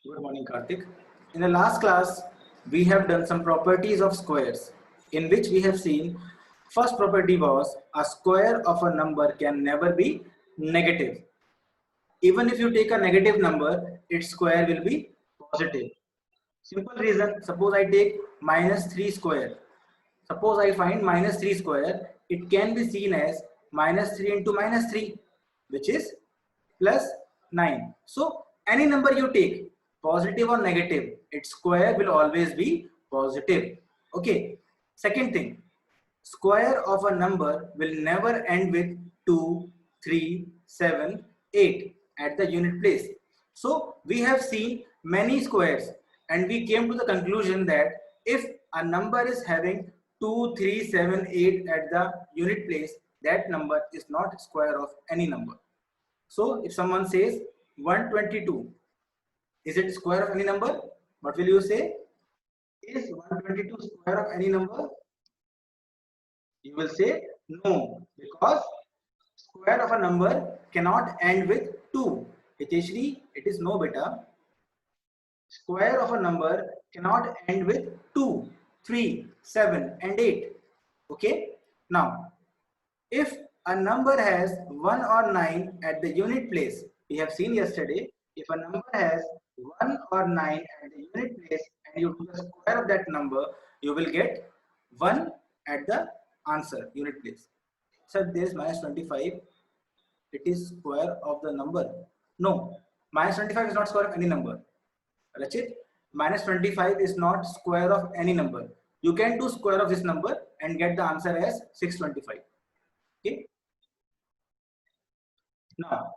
Good morning, Karthik. In the last class, we have done some properties of squares, in which we have seen first property was a square of a number can never be negative. Even if you take a negative number, its square will be positive. Simple reason, suppose I take minus 3 square. Suppose I find minus 3 square, it can be seen as minus 3 into minus 3, which is plus 9. So any number you take, positive or negative, its square will always be positive. Okay. Second thing, square of a number will never end with 2, 3, 7, 8 at the unit place. So we have seen many squares and we came to the conclusion that if a number is having 2, 3, 7, 8 at the unit place, that number is not square of any number. So if someone says 122, is it square of any number? What will you say? Is 122 square of any number? You will say no, because square of a number cannot end with 2. Hiteshri, it is no beta. Square of a number cannot end with 2, 3, 7 and 8. Okay. Now, if a number has 1 or 9 at the unit place, we have seen yesterday, if a number has 1 or 9 at the unit place and you do the square of that number, you will get 1 at the answer unit place. So there is minus 25. It is square of the number. No, minus 25 is not square of any number. Rachit, minus 25 is not square of any number. You can do square of this number and get the answer as 625. Okay. Now,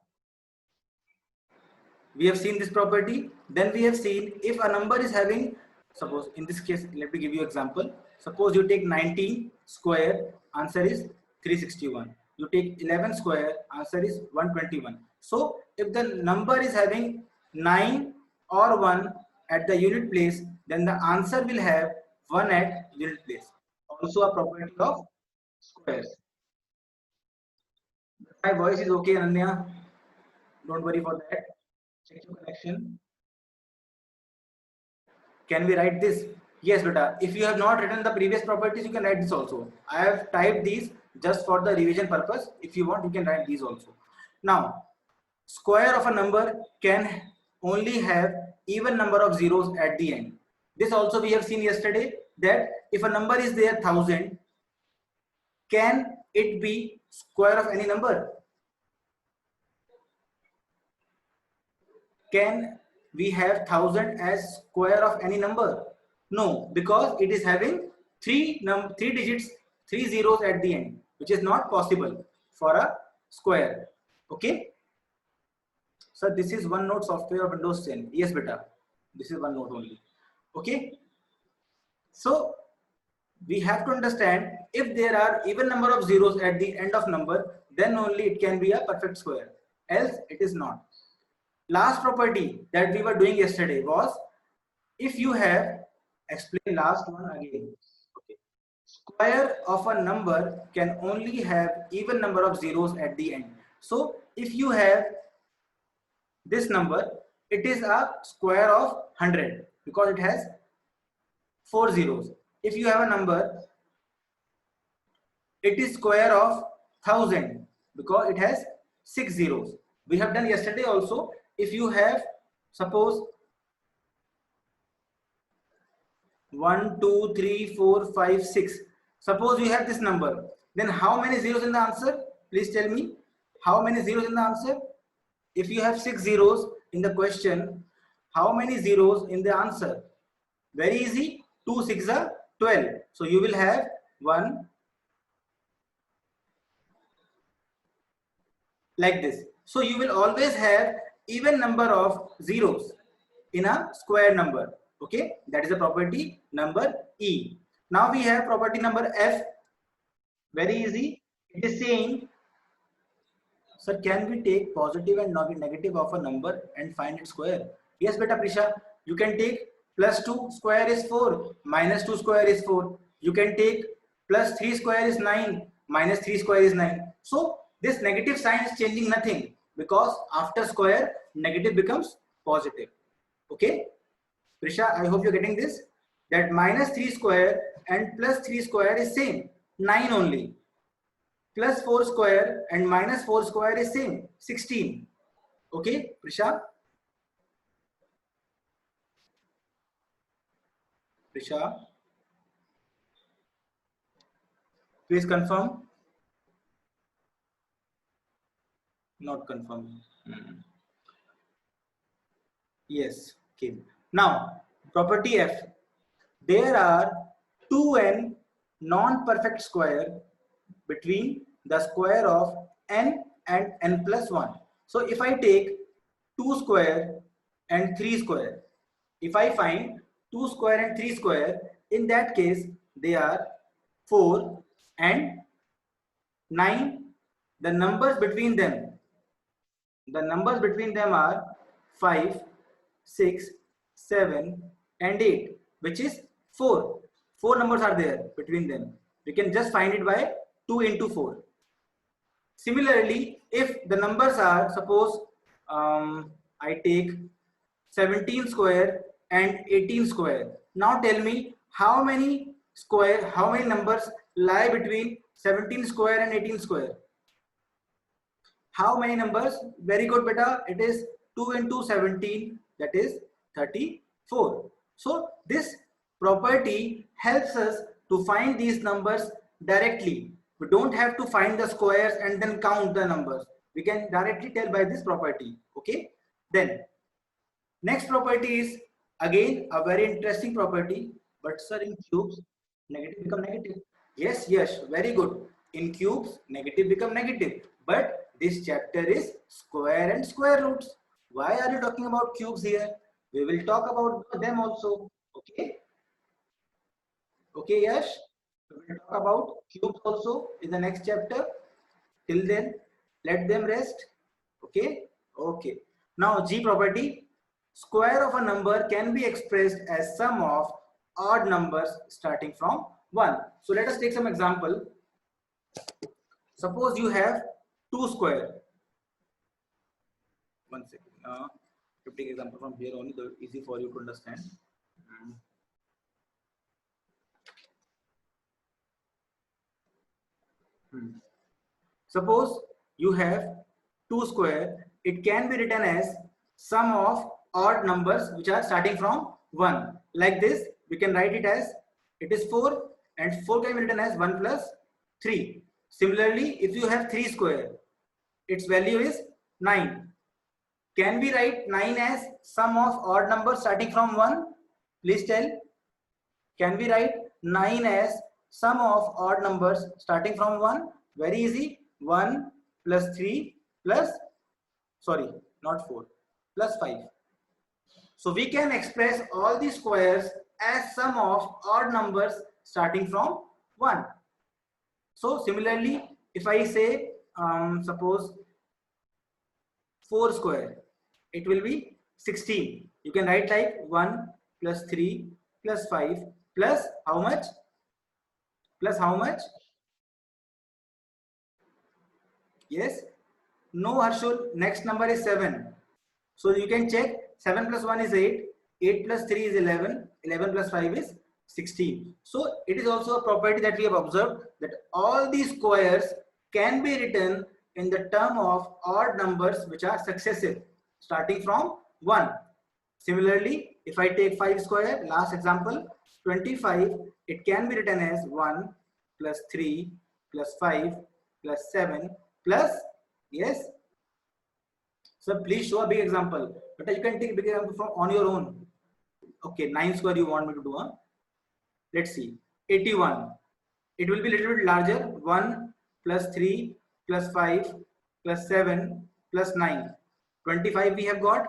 we have seen this property. Then we have seen if a number is having, suppose in this case, let me give you example. Suppose you take 19 square, answer is 361. You take 11 square, answer is 121. So if the number is having 9 or 1 at the unit place, then the answer will have 1 at unit place. Also a property of squares. My voice is okay, Ananya. Don't worry for that. Check your connection. Can we write this? Yes, beta. If you have not written the previous properties, you can write this also. I have typed these just for the revision purpose. If you want, you can write these also. Now, square of a number can only have even number of zeros at the end. This also we have seen yesterday, that if a number is there 1000, can it be square of any number? Can we have 1000 as square of any number? No, because it is having three digits, 3 zeros at the end, which is not possible for a square. Okay. So this is OneNote software of Windows 10. Yes, beta. This is OneNote only. Okay. So we have to understand, if there are even number of zeros at the end of number, then only it can be a perfect square. Else it is not. Last property that we were doing yesterday was, if you have, explain last one again. Okay. Square of a number can only have even number of zeros at the end. So if you have this number, it is a square of 100 because it has 4 zeros. If you have a number, it is square of 1000 because it has 6 zeros. We have done yesterday also. If you have, suppose 1, 2, 3, 4, 5, 6. Suppose you have this number. Then how many zeros in the answer? Please tell me. How many zeros in the answer? If you have 6 zeros in the question, how many zeros in the answer? Very easy. 2 6 are 12. So you will have 1 like this. So you will always have even number of zeros in a square number. Okay, that is a property number E. Now we have property number F. Very easy. It is saying, sir, can we take positive and negative of a number and find its square? Yes, beta Prisha, you can take plus 2 square is 4, minus 2 square is 4. You can take plus 3 square is 9, minus 3 square is 9. So this negative sign is changing nothing, because after square, negative becomes positive. Okay, Prisha, I hope you're getting this. That minus 3 square and plus 3 square is same, 9 only. Plus 4 square and minus 4 square is same, 16. Okay, Prisha? Prisha, please confirm. Not confirm. Yes. Okay. Now, property F. There are 2n non-perfect square between the square of n and n plus 1. So if I take 2 square and 3 square, if I find 2 square and 3 square, in that case they are 4 and 9. The numbers between them are 5, 6, 7 and 8, which is 4. 4 numbers are there between them. We can just find it by 2 into 4. Similarly, if the numbers are, suppose I take 17 square and 18 square. Now tell me how many numbers lie between 17 square and 18 square? How many numbers? Very good, beta. It is 2 into 17, that is 34. So this property helps us to find these numbers directly. We don't have to find the squares and then count the numbers. We can directly tell by this property. Okay. Then next property is again a very interesting property. But sir, in cubes, negative become negative. Yes, yes, very good. In cubes, negative become negative. But this chapter is square and square roots. Why are you talking about cubes here? We will talk about them also. Okay. Okay, Yash. We will talk about cubes also in the next chapter. Till then, let them rest. Okay. Okay. Now, G property. Square of a number can be expressed as sum of odd numbers starting from 1. So let us take some example. Suppose you have 2 square. One second. To take example from here only, so easy for you to understand. Suppose you have 2 square, it can be written as sum of odd numbers which are starting from 1. Like this, we can write it as it is 4 and 4 can be written as 1 plus 3. Similarly, if you have 3 square, its value is 9. Can we write 9 as sum of odd numbers starting from 1? Please tell. Can we write 9 as sum of odd numbers starting from 1? Very easy. 1 plus 3 plus, sorry, not 4, plus 5. So we can express all these squares as sum of odd numbers starting from 1. So similarly, if I say, suppose 4 square, it will be 16. You can write like 1 plus 3 plus 5 plus how much? Plus how much? Yes? No, Harshul. Next number is 7. So you can check 7 plus 1 is 8. 8 plus 3 is 11. 11 plus 5 is 16. So it is also a property that we have observed that all these squares can be written in the term of odd numbers which are successive starting from 1. Similarly, if I take 5 square, last example, 25, it can be written as 1 plus 3 plus 5 plus 7 plus, yes. So please show a big example, but you can take big example from on your own. Okay, 9 square you want me to do, huh? Let's see, 81. It will be a little bit larger, 1 plus 3 plus 5 plus 7 plus 9. 25 we have got,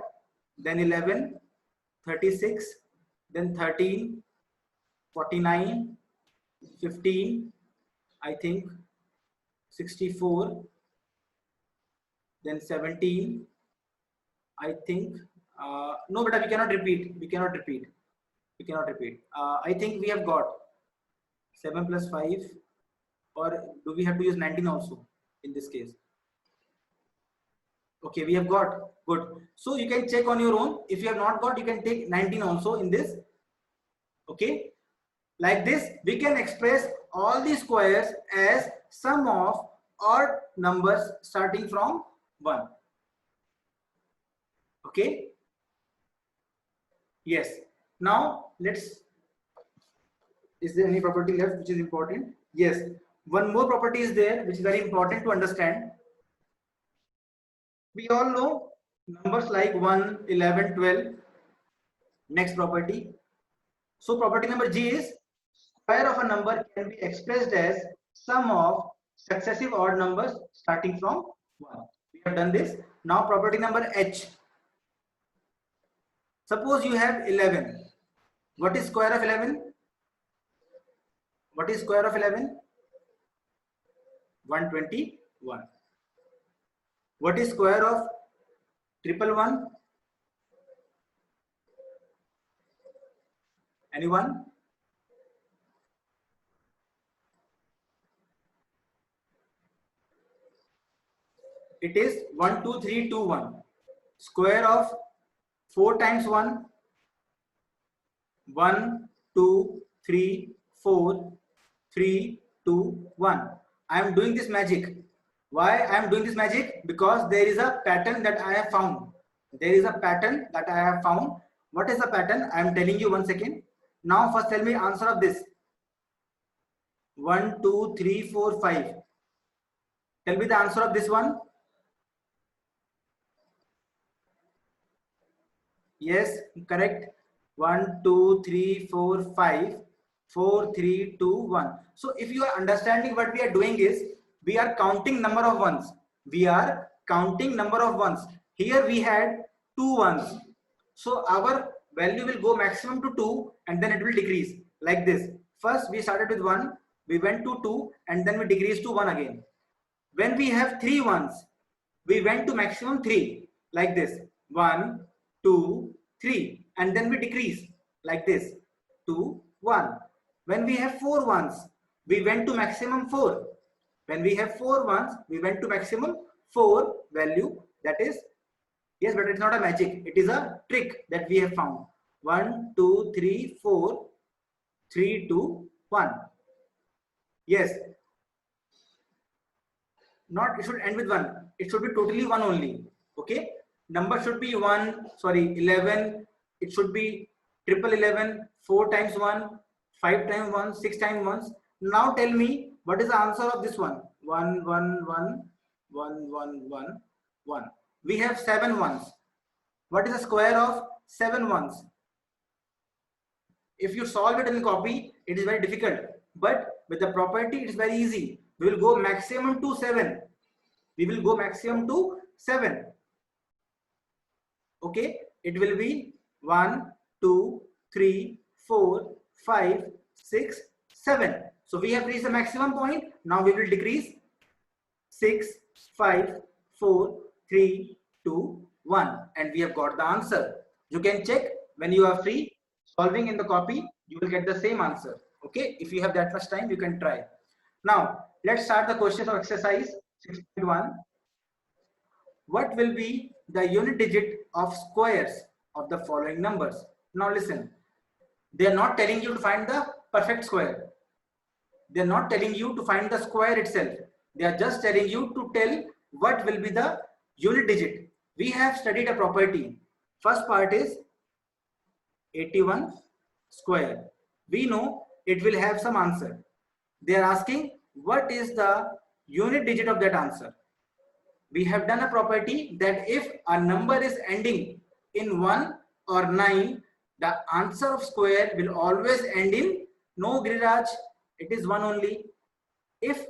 then 11, 36, then 13, 49, 15, I think 64, then 17, I think, no, but we cannot repeat, I think we have got 7 plus 5, or do we have to use 19 also in this case? Okay, we have got. Good. So you can check on your own. If you have not got, you can take 19 also in this. Okay. Like this, we can express all the squares as sum of odd numbers starting from 1. Okay. Yes. Now let's. Is there any property left which is important? Yes. One more property is there which is very important to understand. We all know numbers like 1, 11, 12. Next property. So property number G is square of a number can be expressed as sum of successive odd numbers starting from 1. We have done this. Now property number H. Suppose you have 11. What is square of 11? What is square of 11? 121. What is square of 111? Anyone? It is 1, 2, 3, 2, 1. Square of 4 times 1. 1, 2, 3, 4, 3, 2, 1. I am doing this magic. Why I am doing this magic? Because there is a pattern that I have found. There is a pattern that I have found. What is the pattern? I am telling you 1 second. Now first tell me answer of this. 1, 2, 3, 4, 5. Tell me the answer of this one. Yes, correct. 1, 2, 3, 4, 5. 4, 3, 2, 1. So if you are understanding what we are doing is, we are counting number of ones. We are counting number of ones. Here we had 2 ones. So our value will go maximum to 2 and then it will decrease like this. First we started with 1, we went to 2 and then we decreased to 1 again. When we have 3 ones, we went to maximum 3 like this. 1, 2, 3 and then we decrease like this. 2, 1. When we have 4 ones, we went to maximum 4. When we have 4 ones, we went to maximum 4 value. That is, yes, but it's not a magic. It is a trick that we have found. 1, 2, 3, 4, 3, 2, 1. Yes. Not, it should end with 1. It should be totally 1 only. Okay. Number should be 11. It should be 11, 4 times 1, 5 times 1, 6 times 1. Now tell me what is the answer of this one. 1, 1, 1, 1, 1, 1, 1. We have 7 ones. What is the square of 7 ones? If you solve it in copy, it is very difficult. But with the property, it is very easy. We will go maximum to 7. We will go maximum to 7. Okay, it will be 1, 2, 3, 4, 5, 6, 7. So we have reached the maximum point. Now we will decrease. 6, 5, 4, 3, 2, 1. And we have got the answer. You can check when you are free. Solving in the copy, you will get the same answer. Okay, if you have that much time, you can try. Now, let's start the question of exercise 6.1. What will be the unit digit of squares of the following numbers? Now listen, they are not telling you to find the perfect square. They are not telling you to find the square itself. They are just telling you to tell what will be the unit digit. We have studied a property. First part is 81 square. We know it will have some answer. They are asking what is the unit digit of that answer. We have done a property that if a number is ending in 1 or 9, the answer of square will always end in no, Giriraj, it is 1 only. If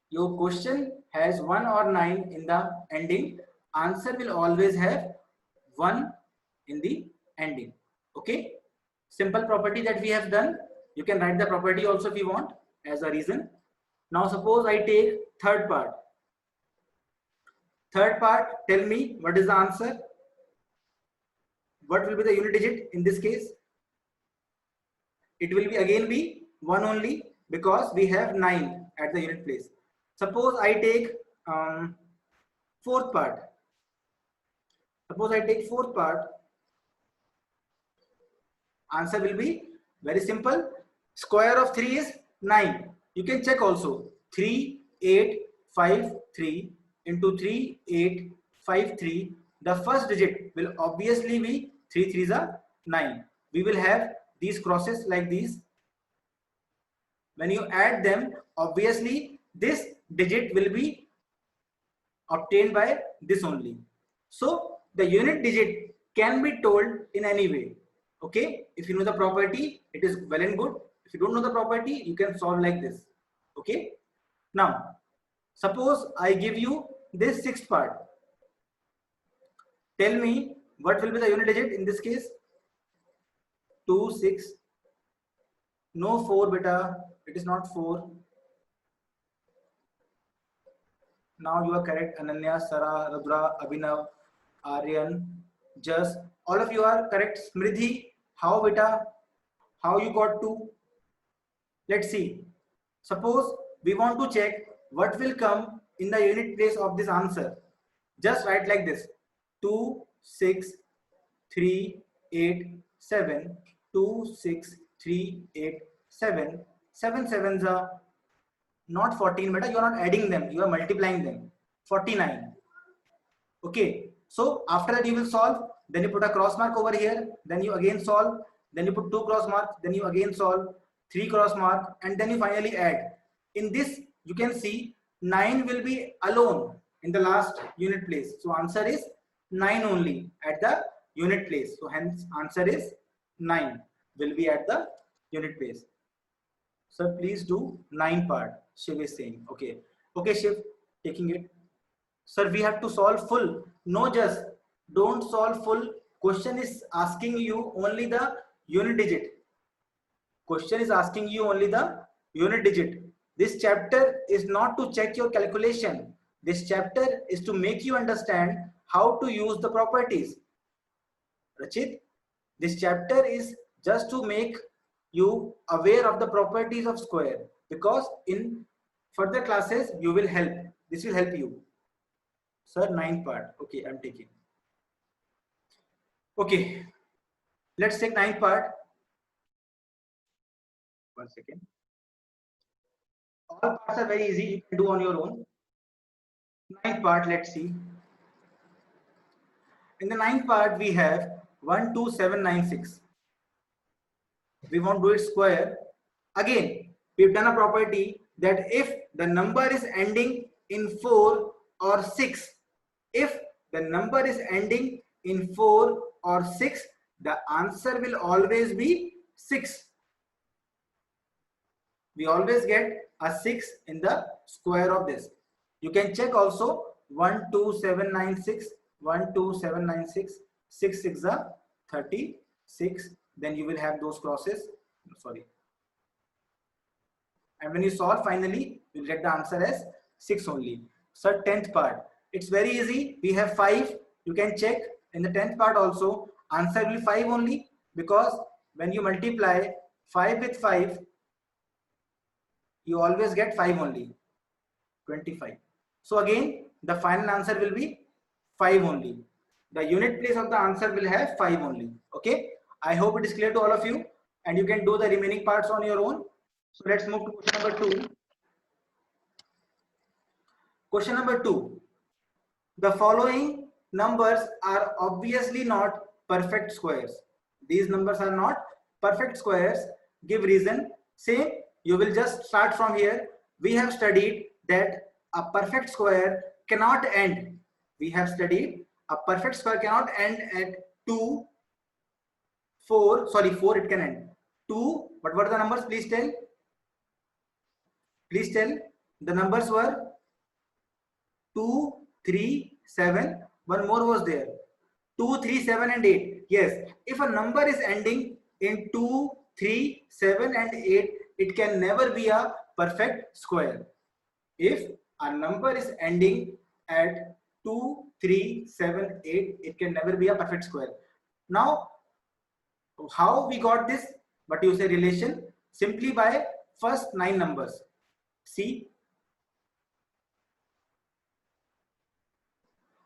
your question has 1 or 9 in the ending, answer will always have 1 in the ending. Okay, simple property that we have done. You can write the property also if you want as a reason. Now suppose I take third part. Third part, tell me what is the answer? What will be the unit digit in this case? It will be again be 1 only because we have 9 at the unit place. Suppose I take fourth part. Suppose I take fourth part, answer will be very simple. Square of 3 is 9. You can check also. 3, 8, 5, 3 into 3, 8, 5, 3. The first digit will obviously be 3 3s are 9. We will have these crosses like these. When you add them, obviously this digit will be obtained by this only. So the unit digit can be told in any way. Okay, if you know the property, it is well and good. If you don't know the property, you can solve like this. Okay, now suppose I give you this sixth part. Tell me what will be the unit digit in this case. 2 6. No 4 beta, it is not 4. Now you are correct. Ananya, Sara, Rudra, Abhinav, Aryan, Just, all of you are correct. Smridhi, how beta? How you got 2? Let's see. Suppose we want to check what will come in the unit place of this answer. Just write like this: 2 6 3 8 7 2 6 3 8 7 7 sevens are not 14, but you are not adding them, you are multiplying them. 49. Okay, so after that you will solve, then you put a cross mark over here, then you again solve, then you put 2 cross marks, then you again solve, 3 cross mark, and then you finally add. In this you can see 9 will be alone in the last unit place, so answer is 9 only at the unit place. So hence answer is 9 will be at the unit place. Sir, please do 9 part. Shiv is saying. Okay. Okay, Shiv, taking it. Sir, we have to solve full. No, just don't solve full. Question is asking you only the unit digit. Question is asking you only the unit digit. This chapter is not to check your calculation. This chapter is to make you understand how to use the properties. Rachit, this chapter is just to make you aware of the properties of square, because in further classes you will help. This will help you. Sir, 9 part. Okay, I'm taking. Okay, let's take 9 part. 1 second. All parts are very easy. You can do on your own. 9 part, let's see. In the 9th part, we have 1 2 7 9 6. We want to do it square. Again, we've done a property that if the number is ending in 4 or 6, if the number is ending in 4 or 6, the answer will always be 6. We always get a 6 in the square of this. You can check also 1 2 7 9 6, 1 2 7 9 6, 6 6 are 36. Then you will have those crosses. Sorry. And when you solve, finally you'll get the answer as 6 only. So 10th part, it's very easy. We have 5. You can check in the 10th part also. Answer will be 5 only, because when you multiply 5 with 5, you always get 5 only. 25. So again, the final answer will be 5 only. The unit place of the answer will have 5 only. Okay. I hope it is clear to all of you, and you can do the remaining parts on your own. So let's move to question number 2. Question number 2. The following numbers are obviously not perfect squares. These numbers are not perfect squares. Give reason. Same, you will just start from here. We have studied that a perfect square cannot end. We have studied a perfect square cannot end at 2, 4. Sorry, 4 it can end. 2. What were the numbers? Please tell. Please tell. The numbers were 2, 3, 7. One more was there. 2, 3, 7 and 8. Yes. If a number is ending in 2, 3, 7 and 8, it can never be a perfect square. If a number is ending at 2, 3, 7, 8, it can never be a perfect square. Now, how we got this? But you say relation simply by first 9 numbers. See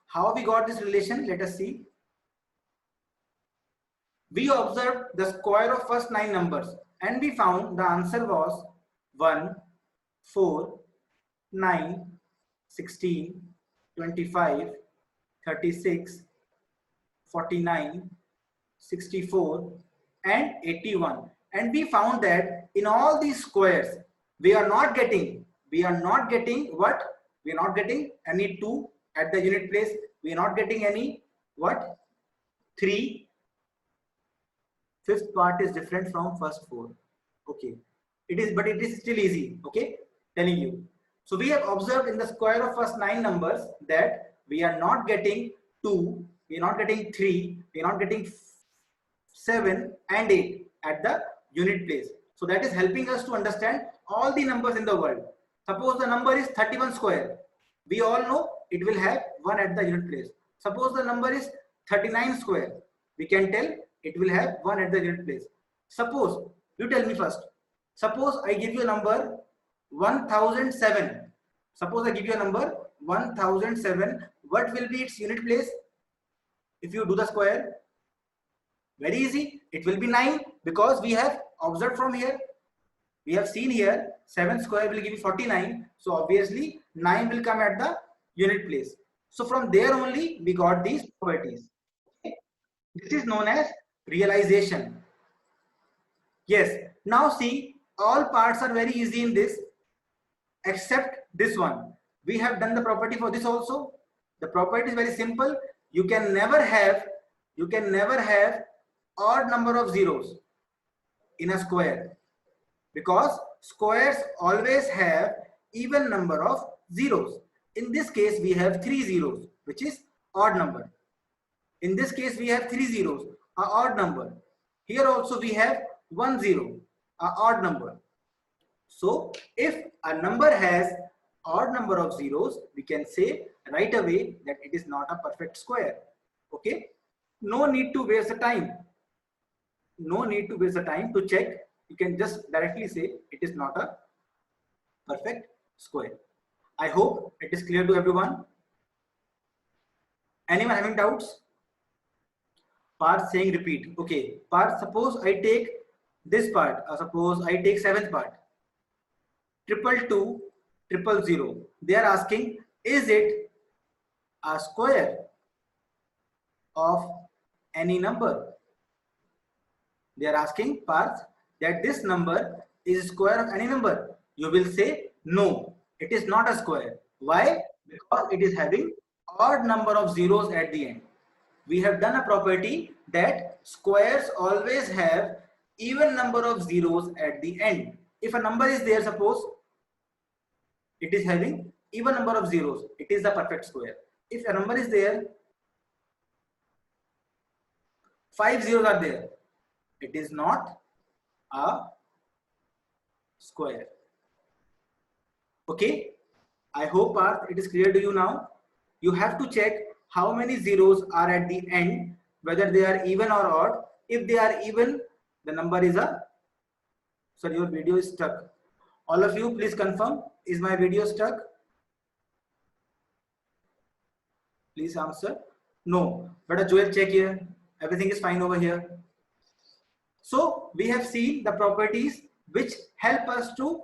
how we got this relation. Let us see. We observed the square of first 9 numbers and we found the answer was 1, 4, 9, 16, 25, 36, 49, 64 and 81. And we found that in all these squares we are not getting what? We are not getting any 2 at the unit place. We are not getting any what? 3. Fifth part is different from first 4. Okay, but it is still easy. Okay, telling you. So we have observed in the square of first 9 numbers that we are not getting 2, we are not getting 3, we are not getting 7 and 8 at the unit place. So that is helping us to understand all the numbers in the world. Suppose the number is 31 square. We all know it will have 1 at the unit place. Suppose the number is 39 square. We can tell it will have 1 at the unit place. Suppose, you tell me first. Suppose I give you a number 1007. Suppose I give you a number 1007. What will be its unit place? If you do the square, very easy. It will be 9 because we have observed from here. We have seen here 7 square will give you 49. So obviously 9 will come at the unit place. So from there only we got these properties. Okay. This is known as realization. Yes. Now see, all parts are very easy in this except this one. We have done the property for this also. The property is very simple. You can never have odd number of zeros in a square because squares always have even number of zeros. In this case we have 3 zeros, which is odd number. In this case we have 3 zeros, a odd number. Here also we have 1 zero, a odd number. So if a number has odd number of zeros, we can say right away that it is not a perfect square. Okay, no need to waste the time. No need to waste the time to check. You can just directly say it is not a perfect square. I hope it is clear to everyone. Anyone having doubts? Part saying repeat. Okay, part, suppose I take this part, suppose I take 7th part, 222, 000. They are asking, is it a square of any number? They are asking Parth that this number is square of any number. You will say no, it is not a square. Why? Because it is having odd number of zeros at the end. We have done a property that squares always have even number of zeros at the end. If a number is there, suppose it is having even number of zeros, it is the perfect square. If a number is there, 5 zeros are there, it is not a square. Okay, I hope Parth, it is clear to you now. You have to check how many zeros are at the end, whether they are even or odd. If they are even, the number is a, sorry, your video is stuck. All of you please confirm, is my video stuck? Please answer. No, but a Joel, check here, everything is fine over here. So we have seen the properties which help us to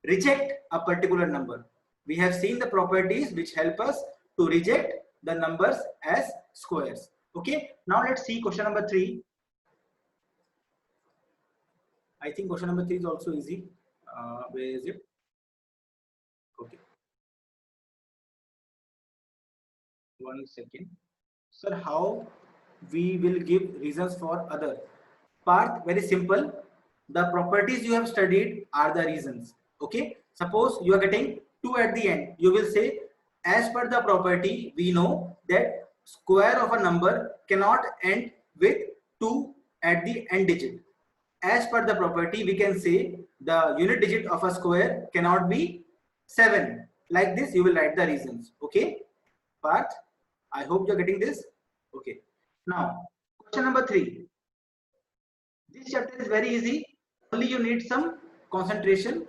reject a particular number. We have seen the properties which help us to reject the numbers as squares. Okay, now let's see question number 3. I think question number 3 is also easy. Where is it? Okay. 1 second. Sir, how we will give reasons for other? Part, very simple. The properties you have studied are the reasons. Okay. Suppose you are getting 2 at the end. You will say, as per the property, we know that square of a number cannot end with 2 at the end digit. As per the property, we can say the unit digit of a square cannot be 7. Like this, you will write the reasons. Okay. Part, I hope you're getting this. Okay. Now, question number 3. This chapter is very easy. Only you need some concentration.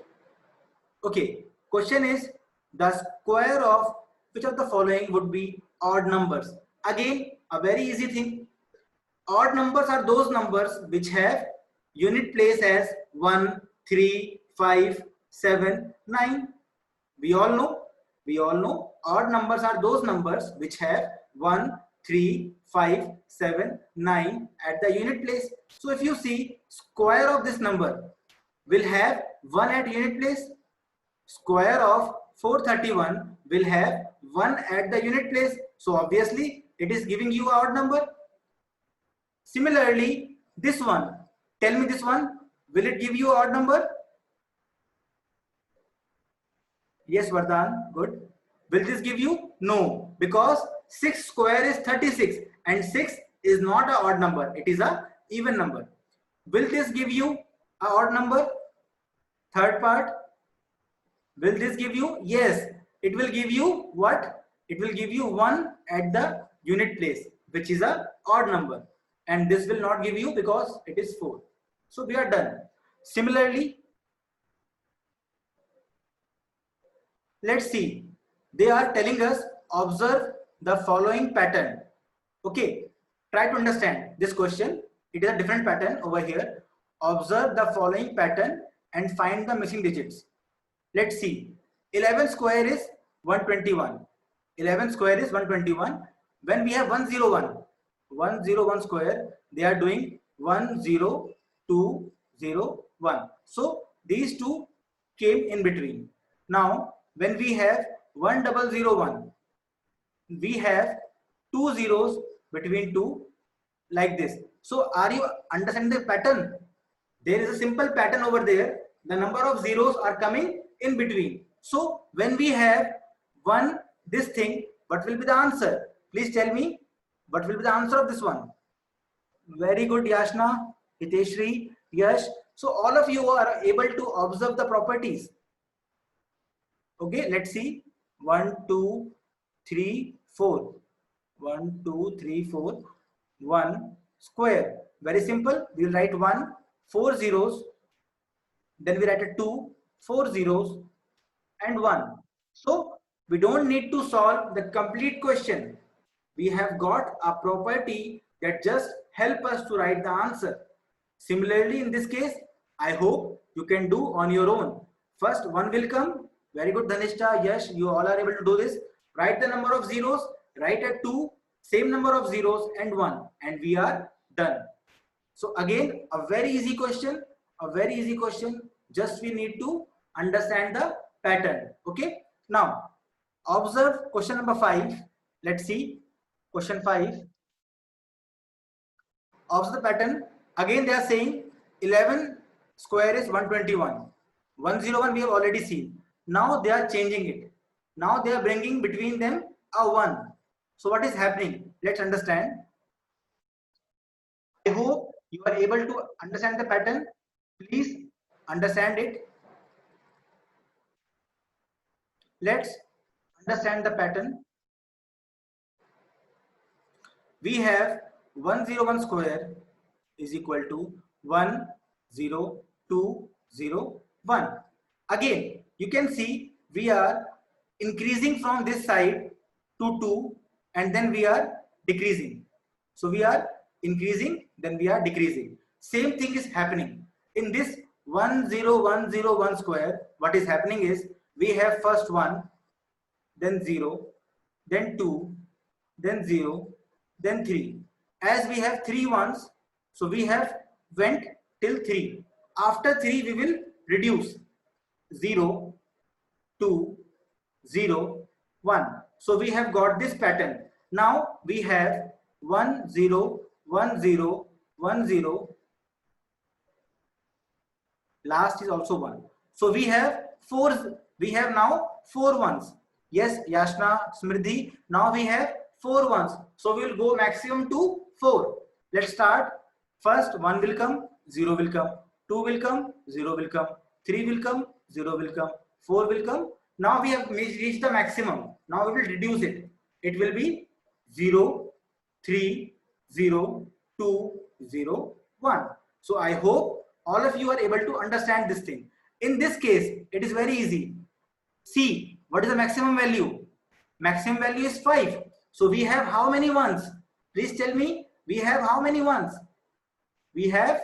Okay. Question is, the square of which of the following would be odd numbers? Again, a very easy thing. Odd numbers are those numbers which have unit place as 1, 3, 5, 7, 9. We all know odd numbers are those numbers which have 1, 3, 5, 7, 9 at the unit place. So if you see, square of this number will have 1 at unit place. Square of 431 will have 1 at the unit place. So obviously it is giving you odd number. Similarly, this one, tell me this one, will it give you odd number? Yes, Vardhan, good. Will this give you? No, because 6 square is 36 and 6 is not an odd number, it is a even number. Will this give you an odd number? Third part, will this give you? Yes, it will give you what? It will give you 1 at the unit place, which is a odd number, and this will not give you because it is 4. So we are done. Similarly, let's see, they are telling us observe the following pattern. Okay, try to understand this question. It is a different pattern over here. Observe the following pattern and find the missing digits. Let's see, 11 square is 121. 11 square is 121. When we have 101 square, they are doing 10201. So these two came in between. Now when we have 1001, we have 2 zeros between 2 like this. So are you understanding the pattern? There is a simple pattern over there. The number of zeros are coming in between. So when we have one this thing, what will be the answer? Please tell me what will be the answer of this one. Very good, Yashna, Hiteshri, Yash. So all of you are able to observe the properties. Okay, let's see. 1, 2, 3, 4. 1, 2, 3, 4. 1 square. Very simple. We will write 1, 4 zeros. Then we write a 2, 4 zeros and 1. So we don't need to solve the complete question. We have got a property that just help us to write the answer. Similarly, in this case, I hope you can do on your own. First, 1 will come. Very good, Dhanishta. Yes, you all are able to do this. Write the number of zeros. Write a 2, same number of zeros and 1, and we are done. So again, a very easy question. A very easy question. Just we need to understand the pattern. Okay. Now, observe question number 5. Let's see. Question 5. Observe the pattern. Again, they are saying 11 square is 121. 101 we have already seen. Now they are changing it. Now they are bringing between them a 1. So what is happening? Let's understand. I hope you are able to understand the pattern. Please understand it. Let's understand the pattern. We have 101 square is equal to 10201. Again, you can see we are increasing from this side to 2 and then we are decreasing. So we are increasing, then we are decreasing. Same thing is happening. In this 10101 square, what is happening is we have first 1, then 0, then 2, then 0, then 3. As we have 3 ones, so we have went till 3. After 3 we will reduce 0, 2, 0, 1. So we have got this pattern. Now we have 1, 0, 1, 0, 1, 0. Last is also 1. So we have 4. We have now 4 ones. Yes, Yashna, Smriddhi. Now we have 4 ones. So we will go maximum to 4. Let's start. First 1 will come, 0 will come, 2 will come, 0 will come, 3 will come, 0 will come, 4 will come. Now we have reached the maximum. Now we will reduce it. It will be 0, 3, 0, 2, 0, 1. So I hope all of you are able to understand this thing. In this case, it is very easy. See, what is the maximum value? Maximum value is 5. So we have how many ones? Please tell me We have how many ones? We have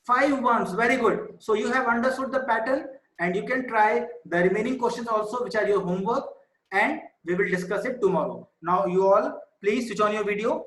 5 ones. Very good. So you have understood the pattern, and you can try the remaining questions also, which are your homework, and we will discuss it tomorrow. Now you all please switch on your video